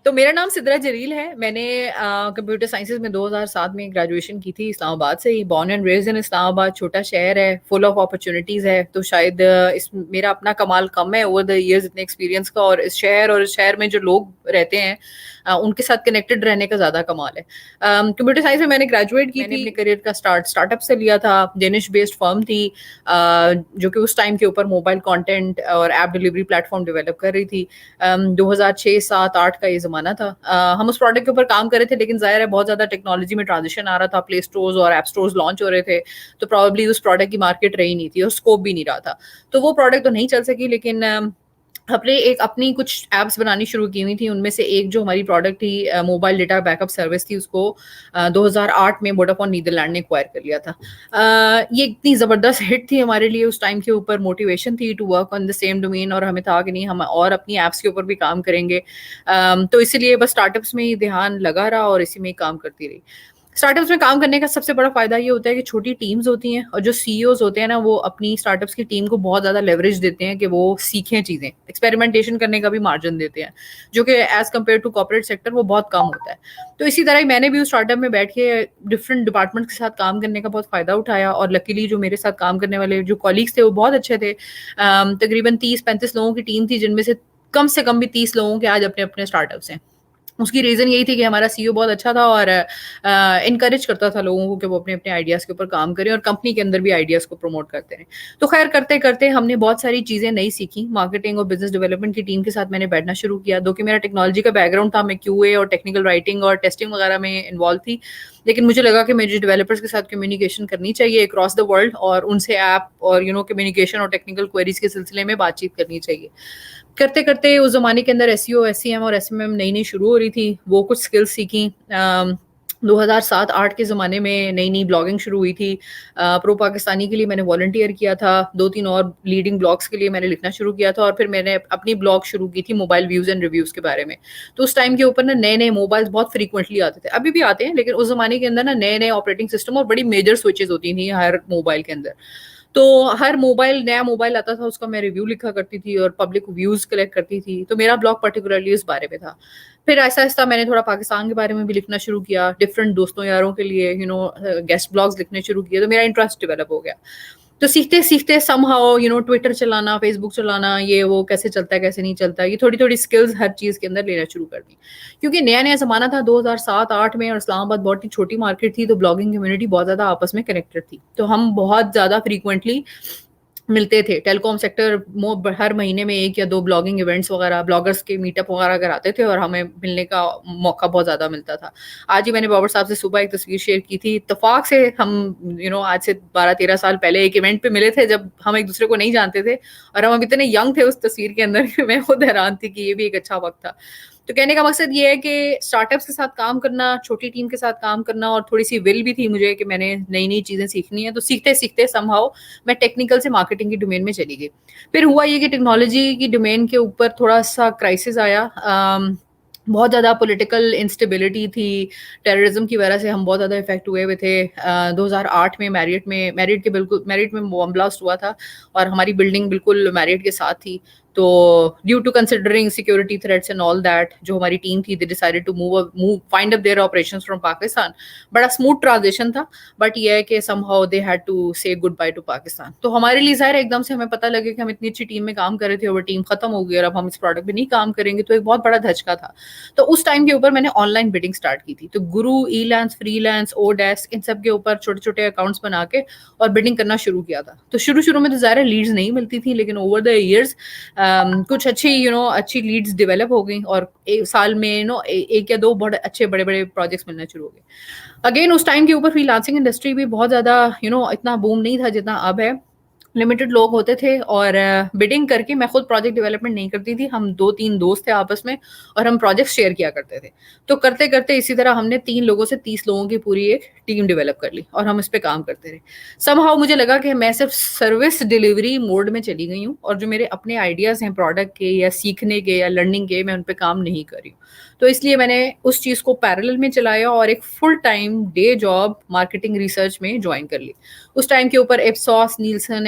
تو میرا نام سدرا جلیل ہے. میں نے کمپیوٹر سائنسز میں 2007 میں گریجویشن کی تھی اسلام آباد سے ہی. بورن اینڈ ریزڈ ان اسلام آباد. چھوٹا شہر ہے, فل آف اپرچونیٹیز ہے. تو شاید میرا اپنا کمال کم ہے اوور دا ایئرز اتنے ایکسپیرینس کا, اور اس شہر میں جو لوگ رہتے ہیں ان کے ساتھ کنیکٹڈ رہنے کا زیادہ کمال ہے. کمپیوٹر سائنس میں نے گریجویٹ کی تھی. اپنے کریئر کا اسٹارٹ اپ سے لیا تھا. ڈینش بیسڈ فرم تھی جو کہ اس ٹائم کے اوپر موبائل کانٹینٹ اور app delivery plate form develop کر رہی تھی. 2006 7 8 کا یہ زمانہ تھا. ہم اس پروڈکٹ کے اوپر کام کر رہے تھے, لیکن ظاہر ہے بہت زیادہ ٹیکنالوجی میں ٹرانزیشن آ رہا تھا. پلے اسٹورز اور ایپ اسٹورز لانچ ہو رہے تھے, تو پروبیبلی اس پروڈکٹ کی مارکیٹ رہی نہیں تھی اور اسکوپ بھی نہیں رہا تھا. تو وہ پروڈکٹ تو نہیں چل سکی, لیکن اپنی کچھ ایپس بنانی شروع کی ہوئی تھی. ان میں سے ایک جو ہماری پروڈکٹ تھی mobile data back up service تھی, اس کو 2008 میں ووڈافون نیدرلینڈ نے ایکوائر کر لیا تھا. یہ اتنی زبردست ہٹ تھی ہمارے لیے اس ٹائم کے اوپر, موٹیویشن تھی to work on the same domain, اور ہمیں تھا کہ نہیں ہم اور اپنی ایپس کے اوپر بھی کام کریں گے. تو اسی لیے بس اسٹارٹ اپس میں ہی دھیان لگا رہا اور اسی میں ہی کام کرتی رہی. اسٹارٹ اپس میں کام کرنے کا سب سے بڑا فائدہ یہ ہوتا ہے کہ چھوٹی ٹیمز ہوتی ہیں, اور جو سی اوز ہوتے ہیں نا, وہ اپنی اسٹارٹ اپس کی ٹیم کو بہت زیادہ لیوریج دیتے ہیں کہ وہ سیکھیں چیزیں, ایکسپیریمنٹیشن کرنے کا بھی مارجن دیتے ہیں, جو کہ as compared to corporate sector وہ بہت کم ہوتا ہے. تو اسی طرح میں نے بھی اس اسٹارٹ اپ میں بیٹھ کے ڈفرنٹ ڈپارٹمنٹ کے ساتھ کام کرنے کا بہت فائدہ اٹھایا, اور لکیلی جو میرے ساتھ کام کرنے والے جو کالیگس تھے وہ بہت اچھے تھے. تقریباً 30-35 لوگوں کی ٹیم تھی, جن میں سے کم سے کم بھی 30 لوگوں کے آج اپنے اپنے اسٹارٹ اپس ہیں. اس کی ریزن یہی تھی کہ ہمارا سی او بہت اچھا تھا اور انکریج کرتا تھا لوگوں کو کہ وہ اپنے اپنے آئیڈیاز کے اوپر کام کریں اور کمپنی کے اندر بھی آئیڈیاز کو پروموٹ کرتے رہیں. تو خیر کرتے کرتے ہم نے بہت ساری چیزیں نئی سیکھی. مارکیٹنگ اور بزنس ڈیولپمنٹ کی ٹیم کے ساتھ میں نے بیٹھنا شروع کیا. دو کہ میرا ٹیکنالوجی کا بیک گراؤنڈ تھا, میں کیو اے اور ٹیکنیکل رائٹنگ اور ٹیسٹنگ وغیرہ میں انوالو تھی, لیکن مجھے لگا کہ مجھے ڈیولپرس کے ساتھ کمیونیکیشن کرنی چاہیے اکراس دا ورلڈ, اور ان سے ایپ اور کمیونیکیشن اور ٹیکنیکل کوئریز کے سلسلے میں بات چیت کرنی چاہیے. کرتے کرتے اس زمانے کے اندر ایس ای او, ایس سی ایم اور ایس ایم ایم نئی نئی شروع ہو رہی تھی. وہ کچھ اسکلس سیکھیں. 2007-8 کے زمانے میں نئی نئی بلاگنگ شروع ہوئی تھی. پرو پاکستانی کے لیے میں نے والنٹیئر کیا تھا. 2-3 اور لیڈنگ بلاگس کے لیے میں نے لکھنا شروع کیا تھا, اور پھر میں نے اپنی بلاگ شروع کی تھی موبائل ویوز اینڈ ریویوز کے بارے میں. تو اس ٹائم کے اوپر نا نئے نئے موبائل بہت فریکوینٹلی آتے تھے, ابھی بھی آتے ہیں, لیکن اس زمانے کے اندر نا نئے نئے آپریٹنگ سسٹم اور بڑی میجر سوئچز ہوتی تھیں ہر موبائل کے اندر. تو ہر نیا موبائل آتا تھا, اس کا میں ریویو لکھا کرتی تھی اور پبلک ویوز کلیکٹ کرتی تھی. تو میرا بلاگ پرٹیکولرلی اس بارے میں تھا. پھر آہستہ آہستہ میں نے تھوڑا پاکستان کے بارے میں بھی لکھنا شروع کیا, ڈفرینٹ دوستوں یاروں کے لیے گیسٹ بلاگز لکھنے شروع کیے. تو میرا انٹرسٹ ڈیولپ ہو گیا. تو سیکھتے سیکھتے سم ہاؤ ٹویٹر چلانا, فیس بک چلانا, یہ وہ کیسے چلتا ہے کیسے نہیں چلتا, یہ تھوڑی تھوڑی اسکلز ہر چیز کے اندر لینا شروع کر دی. کیونکہ نیا نیا زمانہ تھا 2007-8 میں, اور اسلام آباد بہت ہی چھوٹی مارکیٹ تھی, تو بلاگنگ کمیونٹی بہت زیادہ آپس میں کنیکٹڈ تھی. تو ہم بہت زیادہ فریکوینٹلی ملتے تھے. ٹیلی کام سیکٹر ہر مہینے میں 1 یا 2 بلاگنگ ایونٹس وغیرہ, بلاگرس کے میٹ اپ وغیرہ کراتے تھے, اور ہمیں ملنے کا موقع بہت زیادہ ملتا تھا. آج ہی میں نے بابر صاحب سے صبح ایک تصویر شیئر کی تھی. اتفاق سے ہم آج سے 12-13 سال پہلے ایک ایونٹ پہ ملے تھے, جب ہم ایک دوسرے کو نہیں جانتے تھے, اور ہم اتنے ینگ تھے اس تصویر کے اندر کہ میں خود حیران تھی کہ یہ بھی ایک اچھا وقت تھا. تو کہنے کا مقصد یہ ہے کہ اسٹارٹ اپس کے ساتھ کام کرنا, چھوٹی ٹیم کے ساتھ کام کرنا, اور تھوڑی سی ول بھی تھی مجھے کہ میں نے نئی نئی چیزیں سیکھنی ہیں. تو سیکھتے سیکھتے سم ہاؤ میں ٹیکنیکل سے مارکیٹنگ کی ڈومین میں چلی گئی. پھر ہوا یہ کہ ٹیکنالوجی کی ڈومین کے اوپر تھوڑا سا کرائسس آیا. بہت زیادہ پولیٹیکل انسٹیبلٹی تھی, ٹیررزم کی وجہ سے ہم بہت زیادہ افیکٹ ہوئے ہوئے تھے. 2008 میں میریٹ میں بم بلاسٹ ہوا تھا, اور ہماری بلڈنگ بالکل میریٹ کے ساتھ تھی. تو due to considering security threats and all that, جو ہماری ٹیم تھی they decided to move find up their operations from Pakistan. بڑا اسموتھ ٹرانزیشن تھا, بٹ یہ ہے کہ somehow they had to say goodbye to Pakistan. تو ہمارے لیے ظاہر ایک دم سے ہمیں پتہ لگے کہ ہم اتنی اچھی ٹیم میں کام کر رہے تھے, اور ٹیم ختم ہو گئی, اور اب ہم اس پروڈکٹ پہ نہیں کام کریں گے. تو ایک بہت بڑا دھچکا تھا. تو اس ٹائم کے اوپر میں نے آن لائن بڈنگ اسٹارٹ کی تھی. تو گرو, ای لینس, فری لینس, او ڈیسک, ان سب کے اوپر چھوٹے چھوٹے اکاؤنٹس بنا کے اور بڈنگ کرنا شروع کیا تھا. تو شروع میں تو ظاہر لیڈز نہیں ملتی تھی, لیکن اوور دا ایئرز کچھ اچھی لیڈز ڈیولپ ہو گئیں, اور ایک سال میں 1 یا 2 بڑے اچھے بڑے پروجیکٹس ملنا شروع ہو گئے. اگین اس ٹائم کے اوپر فری لانسنگ انڈسٹری بھی بہت زیادہ اتنا بوم نہیں تھا جتنا اب ہے. لمیٹڈ لوگ ہوتے تھے, اور بڈنگ کر کے میں خود پروجیکٹ ڈیولپمنٹ نہیں کرتی تھی. ہم 2-3 دوست تھے آپس میں, اور ہم پروجیکٹ شیئر کیا کرتے تھے. تو کرتے کرتے اسی طرح ہم نے 3 لوگوں سے 30 لوگوں کی پوری ایک ٹیم ڈیولپ کر لی, اور ہم اس پہ کام کرتے رہے. سم ہاؤ مجھے لگا کہ میں صرف سروس ڈیلیوری موڈ میں چلی گئی ہوں, اور جو میرے اپنے آئیڈیاز ہیں پروڈکٹ کے یا سیکھنے کے یا لرننگ کے, میں ان پہ کام نہیں کر رہی ہوں. تو اس لیے میں نے اس چیز کو پیرلل میں چلایا, اور ایک full time day job marketing research میں جوائن کر لی. اس ٹائم کے اوپر ایپساس, نیلسن,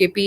KP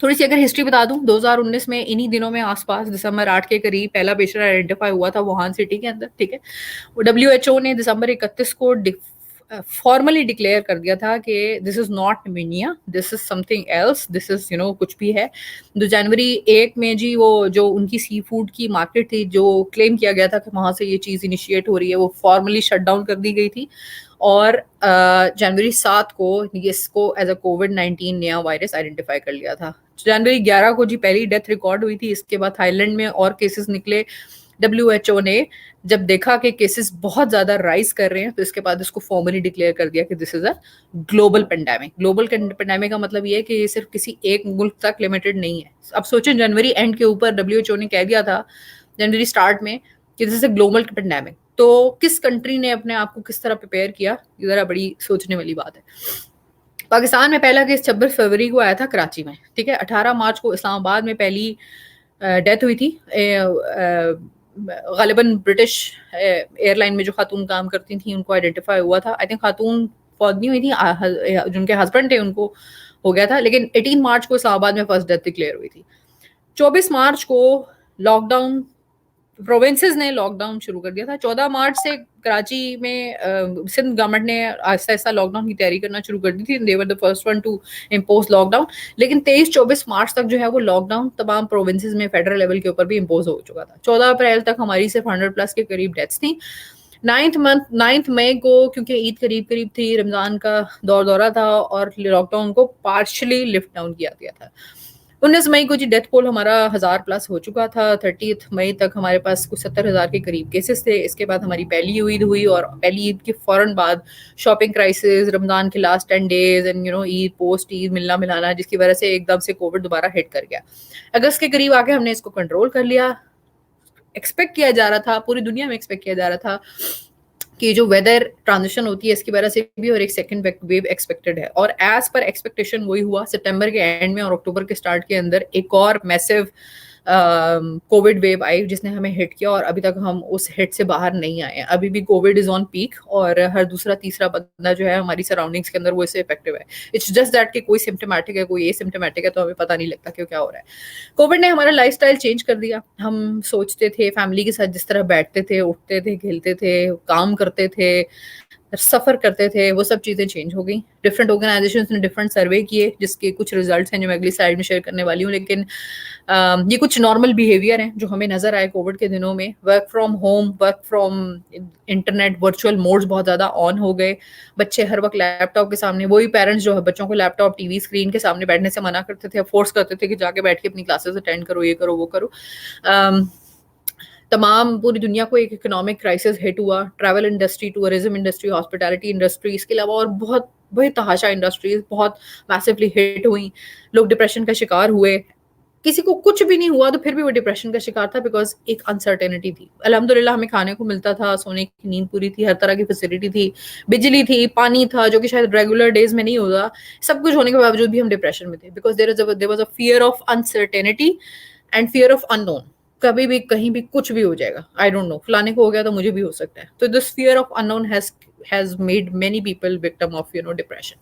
تھوڑی سی اگر ہسٹری بتا دوں، 2019 میں انہی دنوں میں آس پاس دسمبر 8 کے قریب پہلا پیشنٹ آئیڈینٹیفائی ہوا تھا ووہان سٹی کے اندر، ٹھیک ہے. وہ WHO نے دسمبر 31 کو فارملی ڈکلیئر کر دیا تھا کہ this is not pneumonia, this is something else, this is کچھ بھی ہے. تو جنوری 1 میں جی وہ جو ان کی سی فوڈ کی مارکیٹ تھی جو کلیم کیا گیا تھا کہ وہاں سے یہ چیز انیشیٹ ہو رہی ہے، وہ فارملی شٹ ڈاؤن کر دی گئی تھی. اور جنوری 7 کو اس کو ایز اے کووڈ-19 نیا وائرس آئیڈینٹیفائی کر لیا تھا. جنوری 11 کو جی پہلی ڈیتھ ریکارڈ ہوئی تھی. اس کے بعد تھائی لینڈ میں اور کیسز نکلے. WHO نے جب دیکھا کہ کیسز بہت زیادہ رائز کر رہے ہیں تو اس کے بعد اس کو فارملی ڈکلیئر کر دیا کہ this is a global pandemic. Global pandemic کا مطلب یہ ہے کہ یہ صرف کسی ایک ملک تک لمیٹڈ نہیں ہے. اب سوچیں جنوری اینڈ کے اوپر WHO نے کہہ دیا تھا جنوری سٹارٹ میں کہ this is a global pandemic. تو کس کنٹری نے اپنے آپ کو کس طرح پریپیئر کیا، یہ ذرا بڑی سوچنے والی بات ہے. پاکستان میں پہلا کیس 26 فروری کو آیا تھا کراچی میں، ٹھیک ہے. 18 مارچ کو اسلام آباد میں پہلی ڈیتھ ہوئی تھی. غالباً برٹش ایئر لائن میں جو خاتون کام کرتی تھیں ان کو آئیڈینٹیفائی ہوا تھا. آئی تھنک خاتون فوت نہیں ہوئی تھی، جن کے ہسبینڈ تھے ان کو ہو گیا تھا. لیکن 18 مارچ کو اسلام آباد میں فرسٹ ڈیتھ ڈکلیئر ہوئی تھی. 24 مارچ کو لاک ڈاؤن پروونسز نے لاک ڈاؤن شروع کر دیا تھا. 14 مارچ سے کراچی میں سندھ گورنمنٹ نے آہستہ آہستہ لاک ڈاؤن کی تیاری کرنا شروع کر دی تھی. they were the first one to impose lockdown. لیکن 23-24 مارچ تک جو ہے وہ لاک ڈاؤن تمام پروونسز میں فیڈرل لیول کے اوپر بھی امپوز ہو چکا تھا. 14 اپریل تک ہماری صرف 100+ کے قریب ڈیتھس تھیں. 9 مئی کو کیونکہ عید قریب تھی، رمضان کا دورہ تھا اور لاک ڈاؤن کو پارشلی لفٹ ڈاؤن کیا گیا تھا. 19 مئی کو جی ڈیتھ پول ہمارا 1000+ ہو چکا تھا. 30 مئی تک ہمارے پاس کچھ 70,000 کے قریب کیسز تھے. اس کے بعد ہماری پہلی عید ہوئی اور پہلی عید کے فوراً بعد شاپنگ کرائسس، رمضان کے last 10 days and Eid post Eid ملنا ملانا، جس کی وجہ سے ایک دم سے کووڈ دوبارہ ہٹ کر گیا. اگست کے قریب آ کے ہم نے اس کو کنٹرول کر لیا. ایکسپیکٹ کیا جا رہا تھا، پوری دنیا میں ایکسپیکٹ کیا جا رہا تھا کہ جو ویدر ٹرانزیشن ہوتی ہے اس کی وجہ سے بھی اور ایک سیکنڈ ویو ایکسپیکٹڈ ہے. اور ایز پر ایکسپیکٹیشن وہی ہوا. سپٹمبر کے اینڈ میں اور اکتوبر کے سٹارٹ کے اندر ایک اور میسو کووڈ ویو آئی جس نے ہمیں ہٹ کیا اور ابھی تک ہم اس ہٹ سے باہر نہیں آئے ہیں. ابھی بھی کووڈ از آن پیک اور ہر دوسرا تیسرا بندہ جو ہے ہماری سراؤنڈنگس کے اندر وہ اس سے افیکٹو ہے. اٹس جسٹ دیٹ کہ کوئی سمپٹمیٹک ہے کوئی اے سمپٹمیٹک ہے تو ہمیں پتہ نہیں لگتا کہ کیا ہو رہا ہے. کووڈ نے ہمارا لائف اسٹائل چینج کر دیا. ہم سوچتے تھے فیملی کے ساتھ جس طرح بیٹھتے تھے، اٹھتے تھے، کھیلتے تھے، کام کرتے تھے، سفر کرتے تھے، وہ سب چیزیں چینج ہو گئیں. ڈفرینٹ آرگنائزیشنز نے ڈفرینٹ سروے کیے جس کے کچھ ریزلٹس ہیں جو میں اگلی سلائڈ میں شیئر کرنے والی ہوں. لیکن یہ کچھ نارمل بیہیویئر ہیں جو ہمیں نظر آئے کووڈ کے دنوں میں. Work from home, work from internet, virtual modes بہت زیادہ آن ہو گئے. بچے ہر وقت لیپ ٹاپ کے سامنے، وہی پیرنٹس جو ہے بچوں کو لیپ ٹاپ ٹی وی اسکرین کے سامنے بیٹھنے سے منع کرتے تھے، فورس کرتے تھے کہ جا کے بیٹھ کے اپنی کلاسز اٹینڈ کرو، یہ کرو وہ کرو. تمام پوری دنیا کو ایک اکنامک کرائسس ہٹ ہوا. Travel industry, tourism industry, hospitality industry, اس کے علاوہ اور بہت بڑی تحاشا انڈسٹریز بہت میسively ہٹ ہوئیں. لوگ ڈپریشن کا شکار ہوئے. کسی کو کچھ بھی نہیں ہوا تو پھر بھی وہ ڈپریشن کا شکار تھا بیکاز ایک انسرٹینٹی تھی. الحمدللہ ہمیں کھانے کو ملتا تھا، سونے کی نیند پوری تھی، ہر طرح کی فیسلٹی تھی، بجلی تھی، پانی تھا جو کہ شاید ریگولر ڈیز میں نہیں ہوگا. سب کچھ ہونے کے باوجود بھی ہم ڈپریشن میں تھے because there was a fear of uncertainty and fear of unknown. کبھی بھی کہیں بھی کچھ بھی ہو جائے گا. آئی ڈونٹ نو، فلانے کو ہو گیا تو مجھے بھی ہو سکتا ہے. تو this fear of unknown has made many people victim of depression.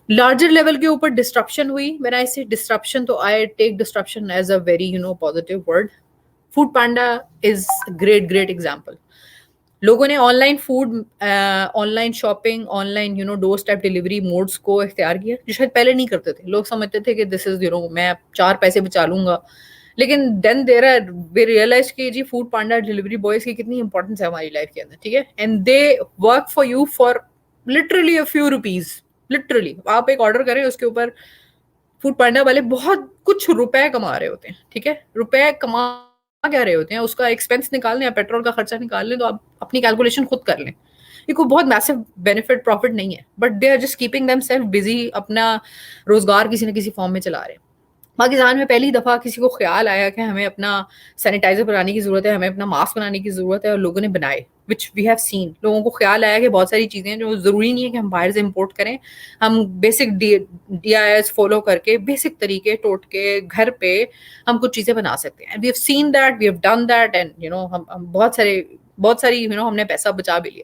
Larger level کے اوپر ڈسٹرپشن ہوئی. when I say disruption تو I take disruption as a very positive word. Foodpanda is great example. لوگوں نے online food, online shopping, online doorstep delivery modes کو اختیار کیا جو شاید پہلے نہیں کرتے تھے. لوگ سمجھتے تھے کہ دس از میں 4 پیسے بچا لوں گا. لیکن دین وی ریئلائز کہ جی فوڈ پانڈا ڈیلیوری بوائز کی کتنی امپورٹنس ہے ہماری لائف کے اندر، ٹھیک ہے. And they work for you for literally a few rupees. Literally آپ ایک آرڈر کریں اس کے اوپر فوڈ پانڈا والے بہت کچھ روپے کما رہے ہوتے ہیں، ٹھیک ہے. روپے کما کیا رہے ہوتے ہیں، اس کا ایکسپینس نکال لیں یا پیٹرول کا خرچہ نکال لیں تو آپ اپنی کیلکولیشن خود کر لیں. یہ کوئی بہت میسو بینیفٹ پروفٹ نہیں ہے but they are just keeping them self busy, اپنا روزگار کسی نہ کسی فارم میں چلا رہے ہیں. پاکستان میں پہلی دفعہ کسی کو خیال آیا کہ ہمیں اپنا سینیٹائزر بنانے کی ضرورت ہے، ہمیں اپنا ماسک بنانے کی ضرورت ہے اور لوگوں نے بنائے وچ وی ہیو سین. لوگوں کو خیال آیا کہ بہت ساری چیزیں جو ضروری نہیں ہے کہ ہم باہر سے امپورٹ کریں، ہم بیسک DIS فالو کر کے بیسک طریقے ٹوٹ کے گھر پہ ہم کچھ چیزیں بنا سکتے ہیں. We have seen that, we have done that and ہم بہت ساری ہم نے پیسہ بچا بھی لیا.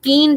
3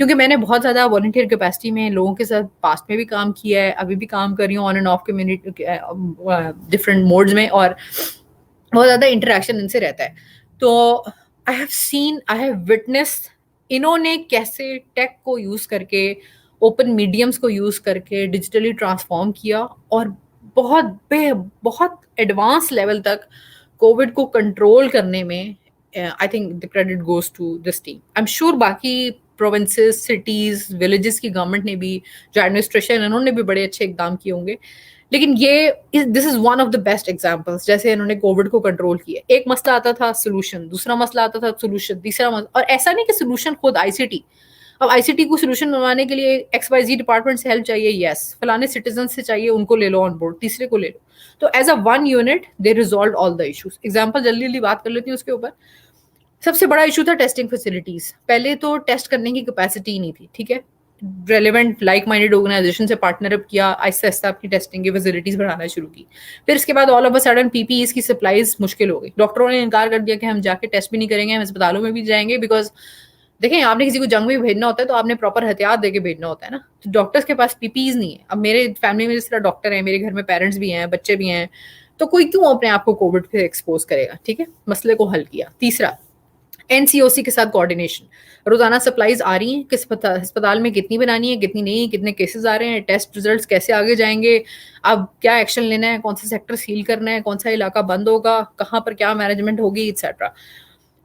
کیونکہ میں نے بہت زیادہ والنٹیئر کیپیسٹی میں لوگوں کے ساتھ پاسٹ میں بھی کام کیا ہے, ابھی بھی کام کر رہی ہوں on and off community different modes میں, اور بہت زیادہ انٹریکشن ان سے رہتا ہے. تو I have seen, I have witnessed انہوں نے کیسے ٹیک کو یوز کر کے, اوپن میڈیمس کو یوز کر کے ڈیجیٹلی ٹرانسفارم کیا, اور بہت ایڈوانس لیول تک کووڈ کو کنٹرول کرنے میں I think the credit goes to this team. I am sure باقی پروونسز, سٹیز, ولیجز کی گورنمنٹ نے بھی, جو ایڈمنسٹریشن انہوں نے بھی بڑے اچھے اقدام کیے ہوں گے, لیکن یہ this is one of the best examples. جیسے انہوں نے کووڈ کو کنٹرول کیا, ایک مسئلہ آتا تھا سولوشن, دوسرا مسئلہ آتا تھا سولوشن, تیسرا مسئلہ, اور ایسا نہیں کہ سولوشن خود آئی سی ٹی. اب آئی سی ٹی کو سولوشن بنوانے کے لیے ایکس وائی زی ڈپارٹمنٹ سے ہیلپ چاہیے, یس, فلانے سٹیزن سے چاہیے, ان کو لے لو آن بورڈ, تیسرے کو لے لو. تو as a one unit they resolved all the issues. Example جلدی جلدی بات کر لیتی ہوں اس کے اوپر. سب سے بڑا ایشو تھا ٹیسٹنگ فیسلٹیز. پہلے تو ٹیسٹ کرنے کی کیپیسٹی ہی نہیں تھی, ٹھیک ہے. ریلیونٹ لائک مائنڈیڈ آرگنائزیشن سے پارٹنر اپ کیا, آہستہ آہستہ اپنی ٹیسٹنگ کی فیسلٹیز بڑھانا شروع کی. پھر اس کے بعد all of a sudden P P as کی سپلائیز مشکل ہو گئی. ڈاکٹروں نے انکار کر دیا کہ ہم جا کے ٹیسٹ بھی نہیں کریں گے, ہم اسپتالوں میں بھی جائیں گے, بیکاز دیکھیں آپ نے کسی کو جنگ میں بھیجنا ہوتا ہے تو آپ نے پراپر ہتھیار دے کے بھیجنا ہوتا ہے نا. تو ڈاکٹرس کے پاس پی پی ایز نہیں ہے. اب میرے فیملی میں جس طرح ڈاکٹر ہیں, میرے گھر میں پیرنٹس بھی ہیں, بچے بھی ہیں, تو کوئی کیوں اپنے آپ کو کووڈ پہ ایکسپوز کرے گا, ٹھیک ہے. مسئلے کو حل کیا. تیسرا, این سی او سی کے ساتھ کوآرڈینیشن. روزانہ سپلائیز آ رہی ہیں, کس ہسپتال میں کتنی بنانی ہے, کتنی نہیں, کتنے کیسز آ رہے ہیں, ٹیسٹ ریزلٹس کیسے آگے جائیں گے, اب کیا ایکشن لینا ہے, کون سا سیکٹر سیل کرنا ہے, کون سا علاقہ بند ہوگا, کہاں پر کیا مینجمنٹ ہوگی, ایٹسیٹرا.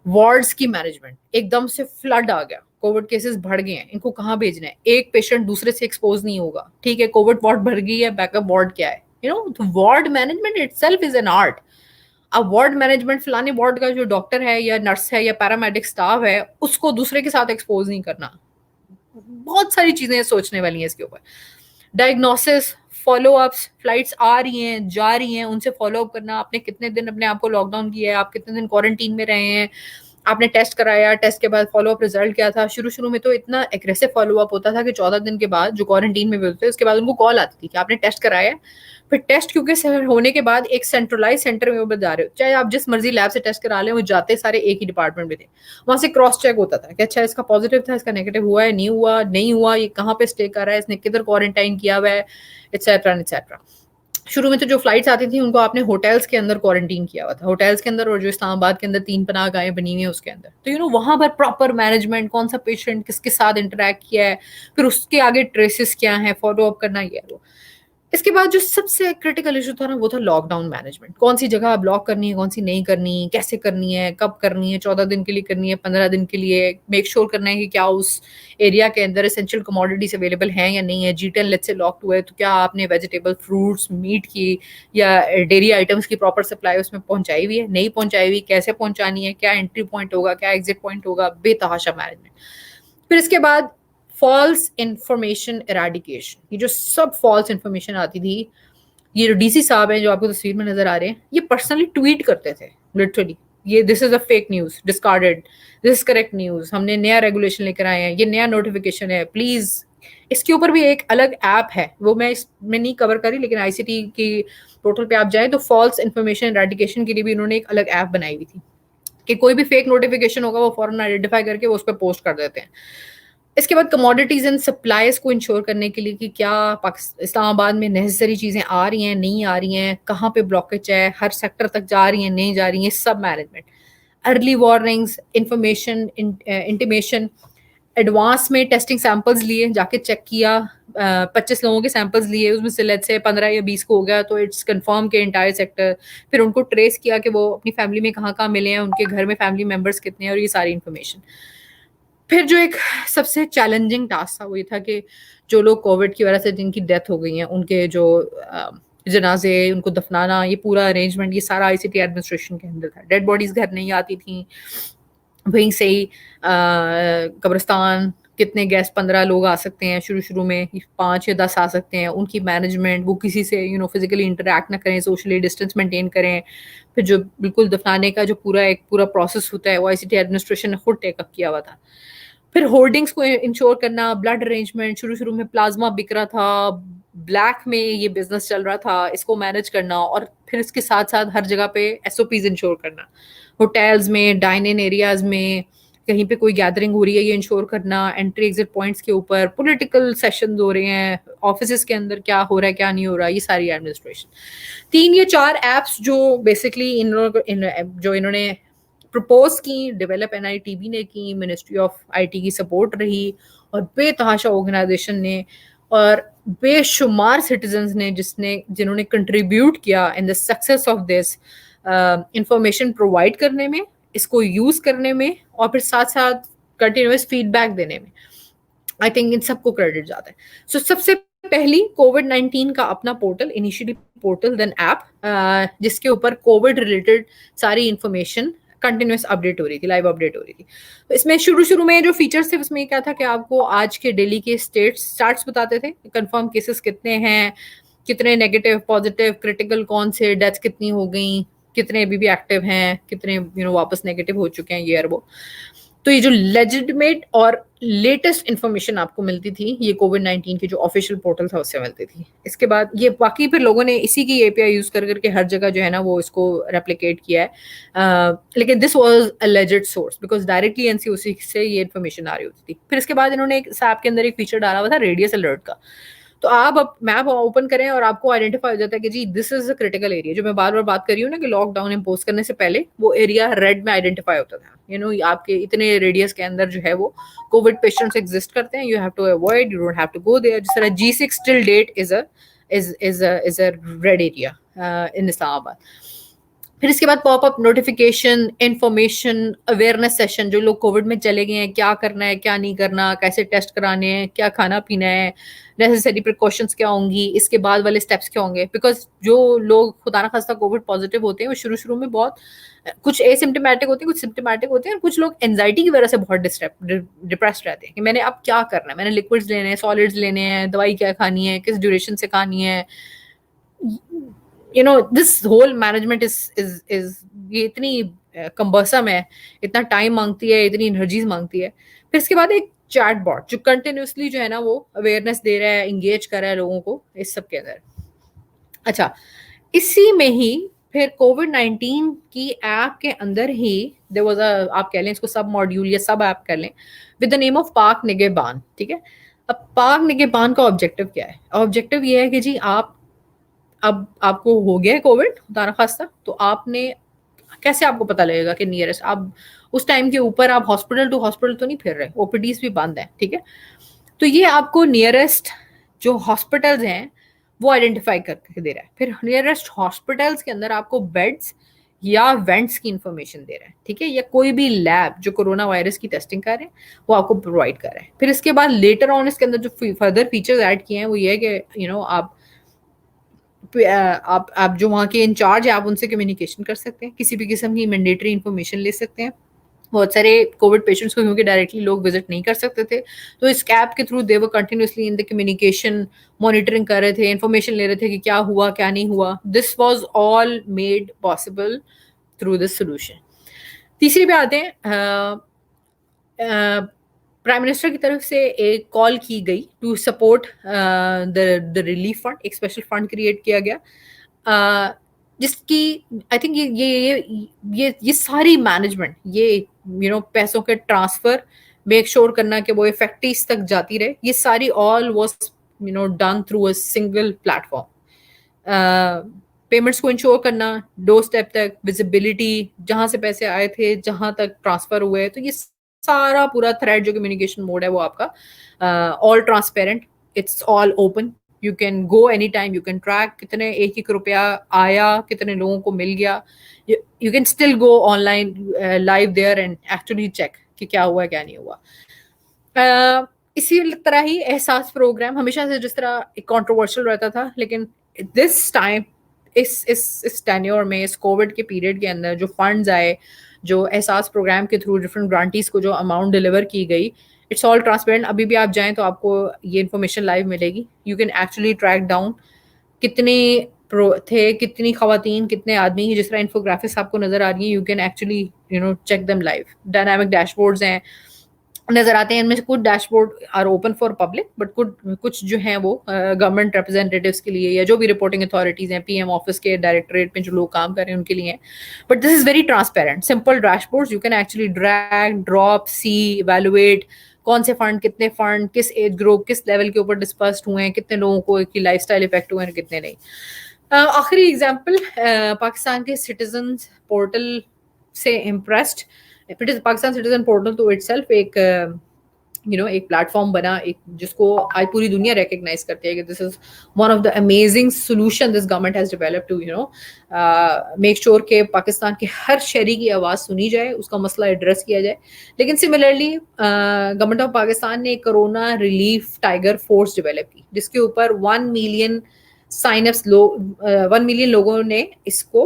وارڈس کی مینجمنٹ, ایک دم سے فلڈ آ گیا, کووڈ کیسز بڑھ گئے ہیں, ان کو کہاں بھیجنا ہے, ایک پیشنٹ دوسرے سے ایکسپوز نہیں ہوگا, ٹھیک ہے. کووڈ وارڈ بھر گئی ہے, بیک اپ وارڈ کیا ہے, ward management it self is an art. اب وارڈ مینجمنٹ, فلانے وارڈ کا جو ڈاکٹر ہے یا نرس ہے یا پیرامیڈک اسٹاف ہے, اس کو دوسرے کے ساتھ ایکسپوز نہیں کرنا. بہت ساری چیزیں سوچنے والی ہیں اس کے اوپر. ڈائگنوسس, فالو اپس, فلائٹس آ رہی ہیں جا رہی ہیں, ان سے فالو اپ کرنا. آپ نے کتنے دن اپنے آپ کو لاک ڈاؤن کیا ہے, آپ کتنے دن کوارنٹین میں رہے ہیں, آپ نے ٹیسٹ کرایا, ٹیسٹ کے بعد فالو اپ ریزلٹ کیا تھا. شروع میں تو اتنا ایگریسو فالو اپ ہوتا تھا کہ 14 دن کے بعد جو کوارنٹین میں بھی ہوتے, اس کے بعد ان کو کال آتی تھی کہ آپ نے ٹیسٹ کرایا. پھر ٹیسٹ کیونکہ ہونے کے بعد ایک سینٹرلائز سینٹر میں وہ جا رہے ہو, چاہے آپ جس مرضی لیب سے ٹیسٹ کرا لیں, وہ جاتے سارے ایک ہی ڈپارٹمنٹ میں تھے. وہاں سے کراس چیک ہوتا تھا کہ اچھا اس کا پازیٹیو تھا, اس کا نیگیٹو ہوا ہے, نہیں ہوا, یہ کہاں پہ اسٹے کر رہا ہے, اس نے کدھر کوارنٹائن کیا ہوا ہے, ایٹسیٹرا ایٹسیٹرا. شروع میں تو جو فلائٹس آتی تھیں ان کو آپ نے ہوٹلس کے اندر کوارنٹین کیا ہوا تھا, ہوٹلس کے اندر, اور جو اسلام آباد کے اندر 3 پناہ گاہیں بنی ہوئی ہیں اس کے اندر. تو وہاں پر پراپر مینجمنٹ, کون سا پیشنٹ کس کے ساتھ انٹریکٹ کیا ہے, پھر اس کے آگے ٹریسز کیا ہیں, فالو اپ کرنا, یہ وہ. اس کے بعد جو سب سے کریٹیکل ایشو تھا نا, وہ تھا لاک ڈاؤن مینجمنٹ. کون سی جگہ بلاک کرنی ہے, کون سی نہیں کرنی, کیسے کرنی ہے, کب کرنی ہے, 14 دن کے لیے کرنی ہے, 15 دن کے لیے. میک شیور کرنا ہے کہ کیا اس ایریا کے اندر اسینشیل کموڈیٹیز اویلیبل ہیں یا نہیں ہے. جی 10 لیٹ سے لاک ہوا ہے تو کیا آپ نے ویجیٹیبل, فروٹس, میٹ کی یا ڈیری آئٹمس کی پراپر سپلائی اس میں پہنچائی ہوئی ہے, نہیں پہنچائی ہوئی, کیسے پہنچانی ہے, کیا انٹری پوائنٹ ہوگا, کیا ایگزٹ پوائنٹ ہوگا, بے تحاشا مینجمنٹ. پھر اس کے بعد فالس انفارمیشن ایراڈیکیشن. یہ جو سب فالس انفارمیشن آتی تھی, یہ جو ڈی سی صاحب ہیں جو آپ کو تصویر میں نظر آ رہے ہیں, یہ پرسنلی ٹویٹ کرتے تھے لٹرلی, یہ this is a fake news, discarded, this is correct news, ہم نے نیا ریگولیشن لے کر آئے ہیں, یہ نیا نوٹیفیکیشن ہے, پلیز. اس کے اوپر بھی ایک الگ ایپ ہے, وہ میں اس میں نہیں کور کری, لیکن آئی سی ٹی کی پورٹل پہ آپ جائیں تو فالس انفارمیشن ایراڈیکیشن کے لیے بھی انہوں نے ایک الگ ایپ بنائی ہوئی تھی کہ کوئی بھی فیک نوٹیفیکیشن ہوگا وہ فوراً آئیڈینٹیفائی کر کے وہ اس پہ پوسٹ کر دیتے ہیں. اس کے بعد کموڈیٹیز اینڈ سپلائیز کو انشور کرنے کے لیے کہ کیا اسلام آباد میں نیسسری چیزیں آ رہی ہیں, نہیں آ رہی ہیں, کہاں پہ بلاکیج ہے, ہر سیکٹر تک جا رہی ہیں, نہیں جا رہی ہیں, سب management. Early warnings, information, intimation. Advance میں ٹیسٹنگ سیمپلز لیے, جا کے چیک کیا, 25 لوگوں کے سیمپلز لیے, اس میں سے لیٹ سے 15 یا 20 کو ہو گیا تو اٹس کنفرم کہ انٹائر سیکٹر. پھر ان کو ٹریس کیا کہ وہ اپنی فیملی میں کہاں کہاں ملے ہیں, ان کے گھر میں فیملی ممبرس کتنے ہیں, اور یہ ساری انفارمیشن. پھر جو ایک سب سے چیلنجنگ ٹاسک تھا وہ یہ تھا کہ جو لوگ کووڈ کی وجہ سے جن کی ڈیتھ ہو گئی ہیں, ان کے جو جنازے, ان کو دفنانا, یہ پورا ارینجمنٹ, یہ سارا آئی سی ٹی ایڈمنسٹریشن کے اندر تھا. ڈیڈ باڈیز گھر نہیں آتی تھیں, وہیں سے ہی قبرستان, کتنے گیسٹ, 15 لوگ آ سکتے ہیں شروع میں, 5 یا 10 آ سکتے ہیں, ان کی مینجمنٹ, وہ کسی سے فزیکلی انٹریکٹ نہ کریں, سوشلی ڈسٹینس مینٹین کریں. پھر جو بالکل دفنانے کا جو پورا پروسیس ہوتا ہے وہ آئی سی ٹی ایڈمنسٹریشن نے خود ٹیک اپ کیا ہوا تھا. پھر ہولڈنگس کو انشور کرنا, بلڈ ارینجمنٹ, شروع میں پلازما بک رہا تھا, بلیک میں یہ بزنس چل رہا تھا, اس کو مینج کرنا, اور پھر اس کے ساتھ ساتھ ہر جگہ پہ ایس او پیز انشور کرنا, ہوٹلز میں, ڈائن ان ایریاز میں, کہیں پہ کوئی گیدرنگ ہو رہی ہے یہ انشور کرنا, انٹری ایگزٹ پوائنٹس کے اوپر پولیٹیکل سیشنز ہو رہے ہیں, آفیسز کے اندر کیا ہو رہا ہے کیا نہیں ہو رہا, یہ ساری ایڈمنسٹریشن. 3 یا 4 ایپس جو بیسکلی جو انہوں نے پرپوز کی, ڈیولپ NITB نے کی, منسٹری آف IT کی سپورٹ رہی, اور بے تحاشا آرگنائزیشن نے اور بے شمار سٹیزنز نے جنہوں نے کنٹریبیوٹ کیا in the success of this information provide کرنے میں, اس کو یوز کرنے میں, اور پھر ساتھ ساتھ کنٹینیوس فیڈ بیک دینے میں. آئی تھنک ان سب کو کریڈٹ جاتا ہے. سو سب سے پہلی COVID-19 کا اپنا پورٹل, انیشیلی پورٹل دین ایپ, جس کے اوپر کووڈ ریلیٹڈ ساری انفارمیشن کنٹینیوس اپڈیٹ ہو رہی تھی, لائیو اپڈیٹ ہو رہی تھی. تو اس میں شروع میں جو فیچرز تھے اس میں کیا تھا کہ آپ کو آج کے ڈیلی کے اسٹارٹس بتاتے تھے, کنفرم کیسز کتنے ہیں, کتنے نیگیٹو, پازیٹیو, کریٹیکل کون سے, ڈیتھس کتنی ہو گئیں, کتنے ابھی بھی ایکٹیو ہیں, کتنے واپس نیگیٹو ہو چکے ہیں, یہ اور وہ. تو یہ جو لیجٹمیٹ اور لیٹسٹ انفارمیشن آپ کو ملتی تھی یہ COVID-19 کی جو آفیشیل پورٹل تھا اس سے ملتی تھی. اس کے بعد یہ باقی پھر لوگوں نے اسی کی API یوز کر کے ہر جگہ جو ہے نا وہ اس کو ریپلیکیٹ کیا ہے, لیکن this was a legit source because directly NCOC سے یہ انفارمیشن آ رہی ہوتی تھی. پھر اس کے بعد انہوں نے اس ایپ کے اندر ایک فیچر ڈالا ہوا تھا ریڈیس الرٹ کا. تو آپ میپ اوپن کریں اور آپ کو آئیڈینٹیفائی ہو جاتا ہے کہ جی دس از اے کریٹیکل ایریا. جو میں بار بار بات کر رہی ہوں نا کہ لاک ڈاؤن امپوز کرنے سے پہلے وہ ایریا ریڈ میں آئیڈینٹیفائی ہوتا تھا. آپ کے اتنے ریڈیس کے اندر جو ہے وہ کووڈ پیشنٹس ایگزسٹ کرتے ہیں, you have to avoid, you don't have to go there. جس طرح G6 till date is a red area in Islamabad. پھر اس کے بعد pop up notification, information, awareness session, جو لوگ کووڈ میں چلے گئے ہیں, کیا کرنا ہے کیا نہیں کرنا, کیسے ٹیسٹ کرانے ہیں, کیا کھانا پینا ہے, نیسیسری پریکاشنس کیا ہوں گی, اس کے بعد والے اسٹیپس کیا ہوں گے. بیکاز جو لوگ خدا نخواستہ کووڈ پازیٹیو ہوتے ہیں وہ شروع میں بہت کچھ اے سمپٹمیٹک ہوتے ہیں, کچھ سمپٹمیٹک ہوتے ہیں, اور کچھ لوگ اینزائٹی کی وجہ سے بہت ڈپریسڈ رہتے ہیں کہ میں نے اب کیا کرنا ہے, میں نے لکوڈز لینے ہیں, سالڈز لینے ہیں, دوائی کیا کھانی ہے, کس ڈیوریشن سے کھانی ہے. this whole management is یہ اتنی کمبرسم ہے, اتنا ٹائم مانگتی ہے, اتنی انرجیز مانگتی ہے. پھر اس کے بعد ایک چیٹ باٹ جو کنٹینیوسلی جو ہے نا وہ اویئرنیس دے رہا ہے, انگیج کر رہا ہے لوگوں کو اس سب کے اندر. اچھا, اسی میں ہی پھر COVID-19 کی ایپ کے اندر ہی there was a, آپ کہہ لیں اس کو سب ماڈیول یا سب ایپ کر لیں, with the name of پاک نگہبان. ٹھیک ہے, اب پاک نگہبان کا آبجیکٹو کیا ہے؟ آبجیکٹو یہ ہے کہ جی اب آپ کو ہو گیا ہے کووڈ خدا نخواستہ, تو آپ نے کیسے آپ کو پتہ لگے گا کہ نیئرسٹ, آپ اس ٹائم کے اوپر آپ ہاسپٹل ٹو ہاسپٹل تو نہیں پھر رہے, OPDs بھی بند ہیں. ٹھیک ہے, تو یہ آپ کو نیئرسٹ جو ہاسپٹلز ہیں وہ آئیڈینٹیفائی کر کے دے رہا ہے. پھر نیئرسٹ ہاسپٹلز کے اندر آپ کو بیڈس یا وینٹس کی انفارمیشن دے رہا ہے. ٹھیک ہے, یا کوئی بھی لیب جو کورونا وائرس کی ٹیسٹنگ کر رہے ہیں وہ آپ کو پرووائڈ کر رہا ہے. پھر اس کے بعد لیٹر آن اس کے اندر جو فردر فیچرز ایڈ کیے ہیں وہ یہ ہے کہ آپ جو وہاں کے انچارج ہیں آپ ان سے کمیونیکیشن کر سکتے ہیں, کسی بھی قسم کی مینڈیٹری انفارمیشن لے سکتے ہیں. بہت سارے کووڈ پیشنٹس کو کیونکہ ڈائریکٹلی لوگ وزٹ نہیں کر سکتے تھے, تو اس ایپ کے through they were continuously in the communication, monitoring کر رہے تھے, انفارمیشن لے رہے تھے کہ کیا ہوا کیا نہیں ہوا. This was all made possible through this solution. تیسری پہ آتے ہیں, پرائم منسٹر کی طرف سے ایک کال کی گئی to support the relief fund. ایک اسپیشل فنڈ کریٹ کیا گیا جس کی آئی تھنک یہ ساری مینجمنٹ, یہ پیسوں کے ٹرانسفر میک شور کرنا کہ وہ افیکٹیز تک جاتی رہے, یہ ساری all was done through a single plate form. Payments کو انشور کرنا, ڈور اسٹیپ تک ویزیبلٹی, جہاں سے پیسے آئے تھے جہاں تک ٹرانسفر ہوئے, تو یہ سارا پورا تھریڈ جو کمیونیکیشن موڈ ہے وہ آپ کا all transparent, it's all open, you can go any time, you can track کتنے ایک روپیہ آیا, کتنے لوگوں کو مل گیا. You can still go online live there and actually check کہ کیا ہوا کیا نہیں ہوا. اسی طرح ہی احساس پروگرام ہمیشہ سے جس طرح ایک کانٹروورشل رہتا تھا, لیکن دس ٹائم اس ٹینیور میں, اس کووڈ کے پیریڈ کے اندر جو فنڈز آئے, جو احساس پروگرام کے تھرو ڈفرنٹ گرانٹیز کو جو اماؤنٹ ڈلیور کی گئی, اٹس آل ٹرانسپیرنٹ. ابھی بھی آپ جائیں تو آپ کو یہ انفارمیشن لائیو ملے گی. You can actually track down کتنے تھے, کتنی خواتین, کتنے آدمی, جس طرح انفوگرافکس آپ کو نظر آ رہی ہیں, you can actually check them live. Dynamic dashboards ہیں, نظر آتے ہیں. ان میں سے کچھ dashboard are open for public but کچھ جو ہیں وہ گورنمنٹ ریپرزینٹیوس کے لیے یا جو بھی رپورٹنگ اتھارٹیز ہیں, پی ایم آفس کے ڈائریکٹریٹ میں جو لوگ کام کر رہے ہیں ان کے لیے ہیں. But this is very transparent simple dashboard, you can actually drag drop see evaluate کون سے فنڈ, کتنے فنڈ, کس ایج گروپ, کس لیول کے اوپر ڈسپرسڈ ہوئے ہیں, کتنے لوگوں کو کی لائف اسٹائل افیکٹ ہوئے ہیں, کتنے نہیں. آخری ایگزامپل, پاکستان کے سٹیزنز پورٹل سے امپریسڈ. پاکستان سٹیزن پورٹل تو اٹ سیلف ایک ایک پلیٹ فارم بنا, ایک جس کو آج پوری دنیا ریکگنائز کرتی ہے کہ this is one of the amazing solution this government has develop to make sure کہ پاکستان کے ہر شہری کی آواز سنی جائے, اس کا مسئلہ ایڈریس کیا جائے. لیکن سملرلی گورنمنٹ آف پاکستان نے ایک corona relief tiger force develop کی جس کے اوپر 1 ملین سائن اپس 1 ملین لوگوں نے اس کو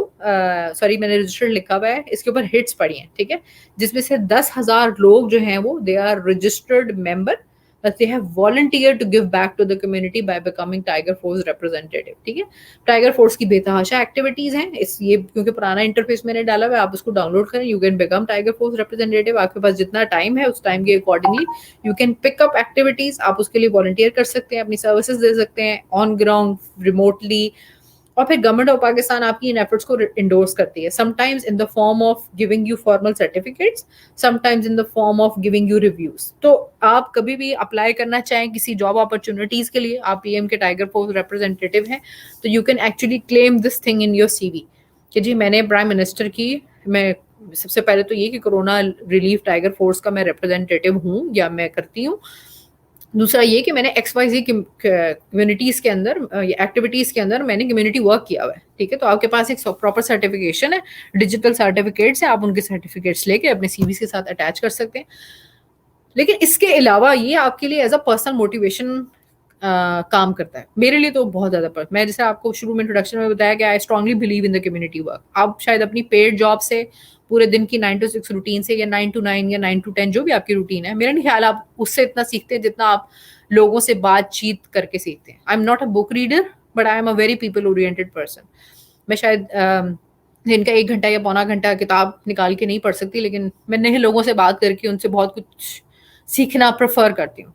سوری میں نے رجسٹرڈ لکھا ہوا ہے, اس کے اوپر ہٹس پڑی ہیں, ٹھیک ہے, جس میں سے 10,000 لوگ جو ہیں وہ they are registered member but they have volunteered to give back to the community by becoming Tiger Force representative. ٹھیک ہے, ٹائیگر فورس کی بے تحاشا ایکٹیویٹیز ہیں, اس یہ کیونکہ پرانا انٹرفیس میں نے ڈالا ہوا ہے, آپ اس کو ڈاؤن لوڈ کریں, you can become tiger force representative. آپ کے پاس جتنا ٹائم ہے اس ٹائم کے accordingly you can pick up activities, آپ اس کے لیے والنٹیئر کر سکتے ہیں, اپنی سروسز دے سکتے ہیں آن گراؤنڈ ریموٹلی. اور پھر گورنمنٹ آف پاکستان آپ کی ان ایفرٹس کو انڈورس کرتی ہے, some times in the form of giving you formal certificates, some times in the form of giving you reviews. تو آپ کبھی بھی اپلائی کرنا چاہیں کسی جاب اپرچونیٹیز کے لیے, آپ پی ایم کے ٹائیگر فورس ریپرزینٹیو ہیں, تو you can actually claim this thing in your C V کہ جی میں نے پرائم منسٹر کی, میں سب سے پہلے تو یہ کہ کرونا ریلیف ٹائیگر فورس کا میں ریپرزینٹیو ہوں یا میں کرتی ہوں. دوسرا یہ کہ میں نے ایکس وائی زی کمیونٹیز کے اندر ایکٹیویٹیز کے اندر میں نے کمیونٹی ورک کیا ہوا ہے, ٹھیک ہے. تو آپ کے پاس ایک پراپر سرٹیفکیشن ہے, ڈیجیٹل سرٹیفکیٹس ہیں, آپ ان کے سرٹیفکیٹس لے کے اپنے سی وی کے ساتھ اٹیچ کر سکتے ہیں. لیکن اس کے علاوہ یہ آپ کے لیے ایز اے پرسنل موٹیویشن کام کرتا ہے. میرے لیے تو بہت زیادہ میں جیسے آپ کو شروع میں انٹروڈکشن میں بتایا کہ I strongly believe in the community work. آپ شاید اپنی پیڈ جاب سے پورے دن کی 9 to 6 روٹین سے یا 9 to 9 یا 9 to 10 جو بھی آپ کی روٹین ہے, میرا نہیں خیال آپ اس سے اتنا سیکھتے ہیں جتنا آپ لوگوں سے بات چیت کر کے سیکھتے ہیں. I am not a book reader but I am a very people oriented person. میں شاید دن کا 1 گھنٹہ یا پونا گھنٹہ کتاب نکال کے نہیں پڑھ سکتی, لیکن میں نئے لوگوں سے بات کر کے ان سے بہت کچھ سیکھنا پریفر کرتی ہوں.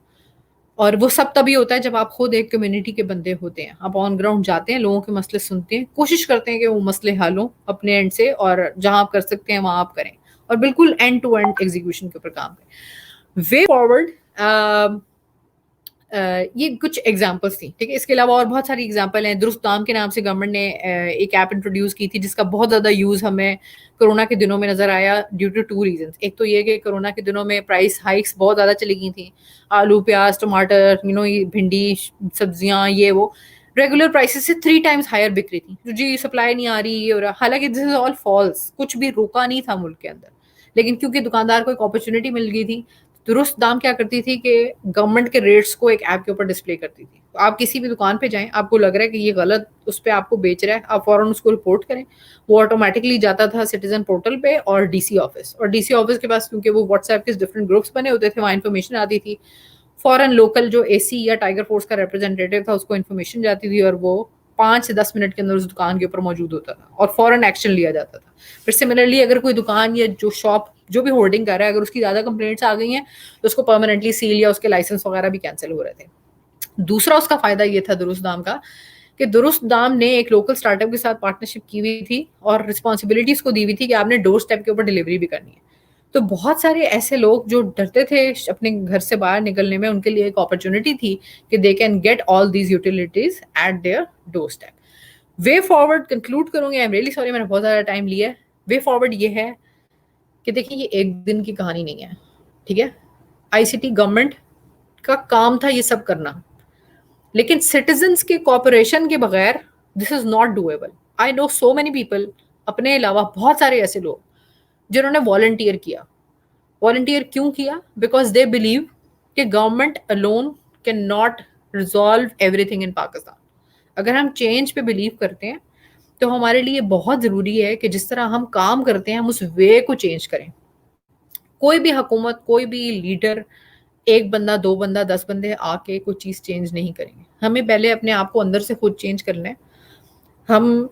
اور وہ سب تبھی ہوتا ہے جب آپ خود ایک کمیونٹی کے بندے ہوتے ہیں, آپ آن گراؤنڈ جاتے ہیں, لوگوں کے مسئلے سنتے ہیں, کوشش کرتے ہیں کہ وہ مسئلے حل ہوں اپنے اینڈ سے, اور جہاں آپ کر سکتے ہیں وہاں آپ کریں, اور بالکل اینڈ ٹو اینڈ ایگزیکیوشن کے اوپر کام کریں. وے فارورڈ یہ کچھ ایگزامپلس تھیں, ٹھیک ہے. اس کے علاوہ اور بہت ساری ایگزامپل ہیں. درست دام کے نام سے گورنمنٹ نے ایک ایپ انٹروڈیوس کی تھی جس کا بہت زیادہ یوز ہمیں کرونا کے دنوں میں نظر آیا ڈیو ٹو 2 ریزنس. ایک تو یہ کہ کرونا کے دنوں میں پرائس ہائکس بہت زیادہ چلی گئی تھیں, آلو, پیاز, ٹماٹر, بھنڈی, سبزیاں, یہ وہ ریگولر پرائسز سے 3 times ہائر بک رہی تھیں. جی سپلائی نہیں آ رہی یہ ہو رہا, حالانکہ دس از آل فالس, کچھ بھی روکا نہیں تھا ملک کے اندر. لیکن کیونکہ دکاندار کو ایک اپرچونیٹی مل گئی تھی, درست دام کیا کرتی تھی کہ گورنمنٹ کے ریٹس کو ایک ایپ کے اوپر ڈسپلے کرتی تھی. تو آپ کسی بھی دکان پہ جائیں, آپ کو لگ رہا ہے کہ یہ غلط اس پہ آپ کو بیچ رہا ہے, آپ فوراً اس کو رپورٹ کریں. وہ آٹومیٹکلی جاتا تھا سٹیزن پورٹل پہ اور ڈی سی آفس, اور ڈی سی آفس کے پاس کیونکہ وہ واٹس ایپ کے ڈفرنٹ گروپس بنے ہوتے تھے, وہاں انفارمیشن آتی تھی. فوراً لوکل جو اے سی یا ٹائیگر فورس کا ریپرزینٹیو تھا اس کو انفارمیشن جاتی تھی, اور وہ 5 سے 10 منٹ کے اندر اس دکان کے اوپر موجود ہوتا تھا اور فوراً ایکشن لیا جاتا تھا. پھر سملرلی اگر کوئی دکان یا جو شاپ جو بھی ہولڈنگ کر رہا ہے, اگر اس کی زیادہ کمپلینٹس آ گئی ہیں تو اس کو پرماننٹلی سیل یا اس کے لائسنس وغیرہ بھی کینسل ہو رہے تھے. دوسرا اس کا فائدہ یہ تھا درست دام کا کہ درست دام نے ایک لوکل اسٹارٹ اپ کے ساتھ پارٹنرشپ کی ہوئی تھی اور رسپانسبلٹیز کو دی ہوئی تھی کہ آپ نے ڈور اسٹیپ کے اوپر ڈلیوری بھی کرنی ہے. تو بہت سارے ایسے لوگ جو ڈرتے تھے اپنے گھر سے باہر نکلنے میں, ان کے لیے ایک اپرچونٹی تھی کہ they can get all these utilities at their doorstep. Way forward conclude کروں گی, آئی ایم ریئلی سوری میں نے بہت زیادہ ٹائم لیا ہے. وے فارورڈ یہ ہے کہ دیکھیں یہ ایک دن کی کہانی نہیں ہے, ٹھیک ہے. آئی سی ٹی گورنمنٹ کا کام تھا یہ سب کرنا, لیکن سٹیزنس کے کوآپریشن کے بغیر this is not doable. I know so many people, اپنے علاوہ بہت سارے ایسے لوگ جنہوں نے والنٹیئر کیا. والنٹیئر کیوں کیا؟ بیکاز دے بلیو کہ government alone can not resolve every thing in Pakistan. اگر ہم چینج پہ بلیو کرتے ہیں تو ہمارے لیے بہت ضروری ہے کہ جس طرح ہم کام کرتے ہیں ہم اس وے کو چینج کریں. کوئی بھی حکومت, کوئی بھی لیڈر, 1 بندہ 2 بندہ 10 بندے آ کے کوئی چیز چینج نہیں کریں گے. ہمیں پہلے اپنے آپ کو اندر سے خود چینج کرنا ہے. ہم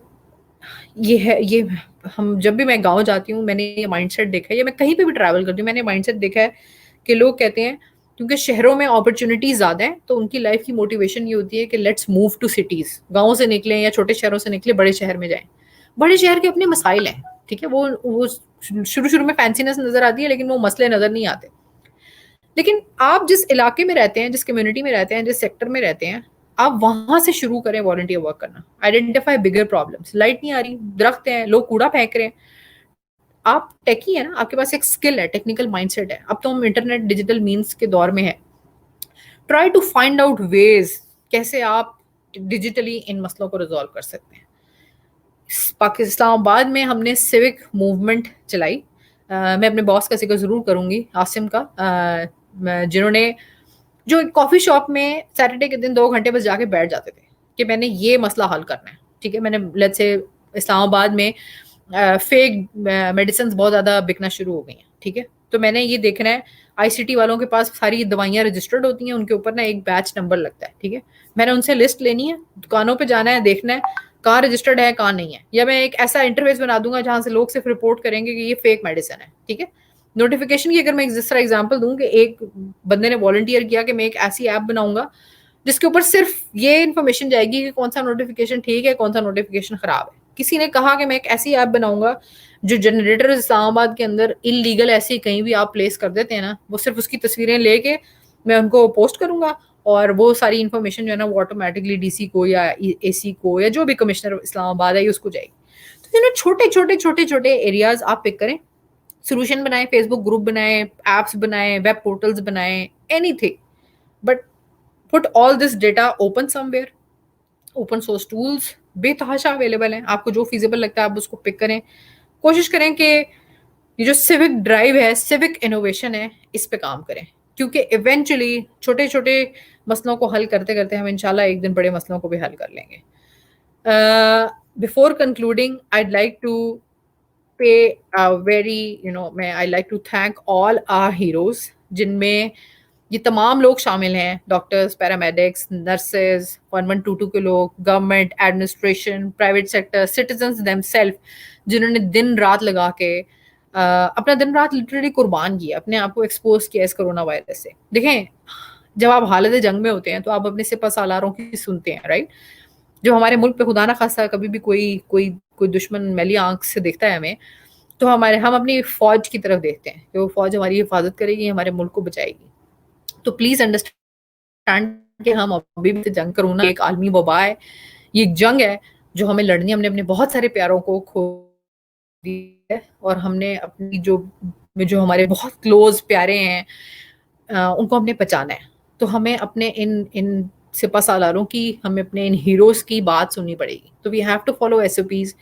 جب بھی میں گاؤں جاتی ہوں میں نے یہ مائنڈ سیٹ دیکھا ہے, یا میں کہیں پہ بھی ٹریول کرتی ہوں میں نے مائنڈ سیٹ دیکھا ہے کہ لوگ کہتے ہیں کیونکہ شہروں میں اپرچونٹیز زیادہ ہیں تو ان کی لائف کی موٹیویشن یہ ہوتی ہے کہ لیٹس موو ٹو سٹیز، گاؤں سے نکلیں یا چھوٹے شہروں سے نکلے بڑے شہر میں جائیں. بڑے شہر کے اپنے مسائل ہیں، ٹھیک ہے، وہ شروع میں فینسینس نظر آتی ہے لیکن وہ مسئلے نظر نہیں آتے. لیکن آپ جس علاقے میں رہتے ہیں، جس کمیونٹی میں رہتے ہیں، جس سیکٹر میں رہتے ہیں، آپ وہاں سے شروع کریں والنٹیئر ورک کرنا. آئیڈینٹیفائی بگر پرابلمس. لائٹ نہیں آ رہی، درخت ہیں، لوگ کوڑا پھینک رہے ہیں. آپ ٹیکی ہیں نا، آپ کے پاس ایک اسکل ہے، ٹیکنیکل مائنڈ سیٹ ہے. اب تو ہم انٹرنیٹ ڈیجیٹل مینس کے دور میں ہیں. Try to find out ways کیسے آپ ڈیجیٹلی ان مسئلوں کو ریزالو کر سکتے ہیں. اسلام آباد میں ہم نے سیوک موومنٹ چلائی. میں اپنے باس کا ذکر ضرور کروں گی، عاصم کا، جنہوں نے جو کافی شاپ میں سیٹرڈے کے دن 2 گھنٹے بس جا کے بیٹھ جاتے تھے کہ میں نے یہ مسئلہ حل کرنا ہے. ٹھیک ہے، میں نے لیٹس سے اسلام آباد میں فیک میڈیسنز بہت زیادہ بکنا شروع ہو گئی ہیں. ٹھیک ہے، تو میں نے یہ دیکھنا ہے، آئی سی ٹی والوں کے پاس ساری دوائیاں رجسٹرڈ ہوتی ہیں، ان کے اوپر نا ایک بیچ نمبر لگتا ہے. ٹھیک ہے، میں نے ان سے لسٹ لینی ہے، دکانوں پہ جانا ہے، دیکھنا ہے کہاں رجسٹرڈ ہے کہاں نہیں ہے. یا میں ایک ایسا انٹرویس بنا دوں گا جہاں سے لوگ صرف رپورٹ کریں گے کہ یہ فیک میڈیسن ہے. ٹھیک ہے، نوٹیفیکیشن کی اگر میں جس طرح ایگزامپل دوں کہ ایک بندے نے والنٹیئر کیا کہ میں ایک ایسی ایپ بناؤں گا جس کے اوپر صرف یہ انفارمیشن جائے گی کہ کون سا نوٹیفیکیشن ٹھیک ہے، کون سا نوٹیفیکیشن خراب ہے. کسی نے کہا کہ میں ایک ایسی ایپ بناؤں گا جو جنریٹر اسلام آباد کے اندر انلیگل ایسی کہیں بھی آپ پلیس کر دیتے ہیں نا، وہ صرف اس کی تصویریں لے کے میں ان کو پوسٹ کروں گا اور وہ ساری انفارمیشن جو ہے نا وہ آٹومیٹکلی ڈی سی کو یا اے سی کو یا جو بھی کمشنر اسلام آباد ہے اس کو جائے گی. تو چھوٹے چھوٹے چھوٹے چھوٹے ایریاز آپ پک کریں، سولوشن بنائیں، فیس بک گروپ بنائیں، ایپس بنائیں، ویب پورٹلز بنائیں، any thing, but put all this data open some where. Open source tools بے تحاشا اویلیبل ہیں، آپ کو جو فیزیبل لگتا ہے آپ اس کو پک کریں. کوشش کریں کہ یہ جو سیوک ڈرائیو ہے، سیوک انوویشن ہے، اس پہ کام کریں، کیونکہ ایونچولی چھوٹے چھوٹے مسئلوں کو حل کرتے کرتے ہم انشاءاللہ ایک دن بڑے مسئلوں کو بھی حل کر لیں گے. Before concluding I'd like to pay a very I like to thank all our heroes، جن میں یہ تمام لوگ شامل ہیں، ڈاکٹرز، پیرامیڈکس، نرسز، 1122 کے لوگ، government, administration, private sector, citizens them self, جنہوں نے دن رات لگا کے اپنا دن رات لٹرلی قربان کیا، اپنے آپ کو ایکسپوز کیا اس کرونا وائرس سے. دیکھیں، جب آپ حالت جنگ میں ہوتے ہیں تو آپ اپنے سپہ سالاروں کی سنتے ہیں، رائٹ؟ جو ہمارے ملک پہ خدا نہ خواستہ کبھی بھی کوئی دشمن میلی آنکھ سے دیکھتا ہے ہمیں، تو ہم اپنی فوج کی طرف دیکھتے ہیں کہ وہ فوج ہماری حفاظت کرے گی، ہمارے ملک کو بچائے گی. تو پلیز انڈرسٹینڈ کہ ہم ابھی بھی جنگ کرونا ایک عالمی وبا ہے، یہ ایک جنگ ہے جو ہمیں لڑنی، ہم نے اپنے بہت سارے پیاروں کو کھو دی ہے اور ہم نے اپنی جو ہمارے بہت کلوز پیارے ہیں ان کو ہم نے بچانا ہے. تو ہمیں اپنے ان سپہ سالاروں کی، ہمیں اپنے ان ہیروز کی بات سننی پڑے گی. تو we have to follow SOPs،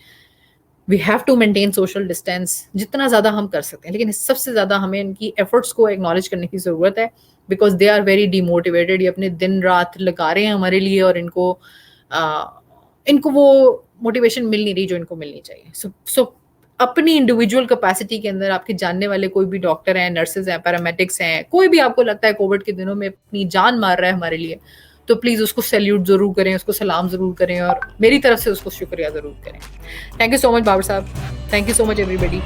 we have to maintain social distance جتنا زیادہ ہم کر سکتے ہیں. لیکن سب سے زیادہ ہمیں ان کی ایفرٹس کو ایکنالج کرنے کی ضرورت ہے، because they are very demotivated. یہ اپنے دن رات لگا رہے ہیں ہمارے لیے اور ان کو وہ موٹیویشن مل نہیں رہی جو ان کو ملنی چاہیے. سو اپنی انڈیویجول کیپیسٹی کے اندر آپ کے جاننے والے کوئی بھی ڈاکٹر ہیں، نرسز ہیں، پیرامیڈکس ہیں، کوئی بھی آپ کو لگتا ہے کووڈ کے دنوں میں اپنی جان مار رہا ہے ہمارے لیے، تو پلیز اس کو سیلیوٹ ضرور کریں، اس کو سلام ضرور کریں اور میری طرف سے اس کو شکریہ ضرور کریں. Thank you so much Babar صاحب، thank you so much every body.